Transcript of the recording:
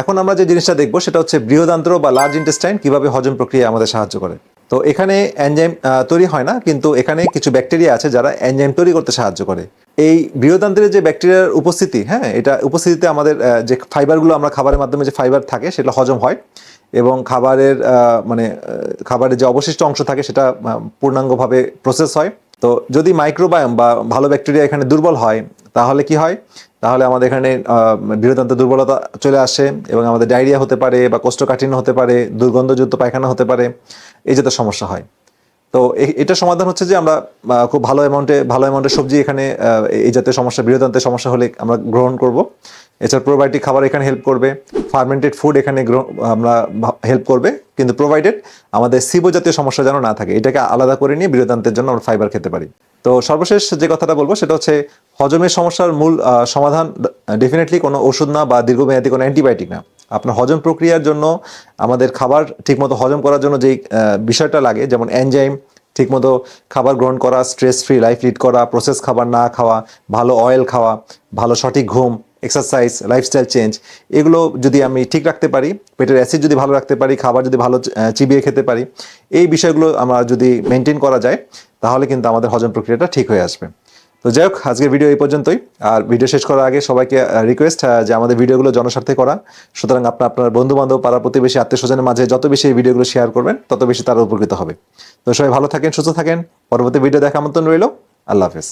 এখন আমরা যে জিনিসটা দেখবো সেটা হচ্ছে বৃহদান্ত্র বা লার্জ ইন্টেস্টাইন কিভাবে হজম প্রক্রিয়া আমাদের সাহায্য করে। তো এখানে এনজাইম তৈরি হয় না, কিন্তু এখানে কিছু ব্যাকটেরিয়া আছে যারা এনজাইম তৈরি করতে সাহায্য করে। এই বৃহদান্ত্রের যে ব্যাকটেরিয়ার উপস্থিতি, হ্যাঁ, এটা উপস্থিতিতে আমাদের যে ফাইবারগুলো আমরা খাবারের মাধ্যমে যে ফাইবার থাকে সেটা হজম হয় এবং খাবারের খাবারের যে অবশিষ্ট অংশ থাকে সেটা পূর্ণাঙ্গভাবে প্রসেস হয়। তো যদি মাইক্রোবায়োম বা ভালো ব্যাকটেরিয়া এখানে দুর্বল হয় তাহলে কি হয়, তাহলে আমাদের এখানে বৃহদান্ত্রের দুর্বলতা চলে আসে এবং আমাদের ডায়রিয়া হতে পারে বা কোষ্ঠকাঠিন্য হতে পারে, দুর্গন্ধযুক্ত পায়খানা হতে পারে, এই জাতীয় সমস্যা হয়। তো এটা সমাধান হচ্ছে যে আমরা খুব ভালো অ্যামাউন্টের সবজি এখানে এই জাতীয় সমস্যা, বৃহদান্ত্রের সমস্যা হলে আমরা গ্রহণ করব। এছাড়া প্রোবায়োটিক খাবার এখানে হেল্প করবে, ফার্মেন্টেড ফুড এখানে আমরা হেল্প করবে, কিন্তু প্রোভাইডেড আমাদের সিবো জাতীয় সমস্যা যেন না থাকে। এটাকে আলাদা করে নিয়ে বৃহদান্ত্রের জন্য আমরা ফাইবার খেতে পারি। তো সর্বশেষ যে কথাটা বলবো সেটা হচ্ছে হজমের সমস্যার মূল সমাধান ডেফিনেটলি কোনো ওষুধ না বা দীর্ঘমেয়াদী কোনো অ্যান্টিবায়োটিক না। আপনার হজম প্রক্রিয়ার জন্য আমাদের খাবার ঠিকমতো হজম করার জন্য যেই বিষয়টা লাগে, যেমন এনজাইম, ঠিকমতো খাবার গ্রহণ করা, স্ট্রেস ফ্রি লাইফ লিড করা, প্রসেস খাবার না খাওয়া, ভালো অয়েল খাওয়া, ভালো সঠিক ঘুম, এক্সারসাইজ, লাইফস্টাইল চেঞ্জ, এগুলো যদি আমি ঠিক রাখতে পারি, পেটের অ্যাসিড যদি ভালো রাখতে পারি, খাবার যদি ভালো চিবিয়ে খেতে পারি, এই বিষয়গুলো আমরা যদি মেনটেন করা যায় তাহলে কিন্তু আমাদের হজম প্রক্রিয়াটা ঠিক হয়ে আসবে। তো যাই হোক, আজকের ভিডিও এই পর্যন্তই। আর ভিডিও শেষ করার আগে সবাইকে রিকোয়েস্ট যে আমাদের ভিডিওগুলো জনস্বার্থে করা, সুতরাং আপনার বন্ধু বান্ধব, পাড়া প্রতিবেশী, আত্মীয় স্বজনের মাঝে যত বেশি এই ভিডিওগুলো শেয়ার করবেন তত বেশি তারা উপকৃত হবে। তো সবাই ভালো থাকেন, সুস্থ থাকেন। পরবর্তী ভিডিও দেখা আমন্ত্রণ রইল। আল্লাহ হাফেজ।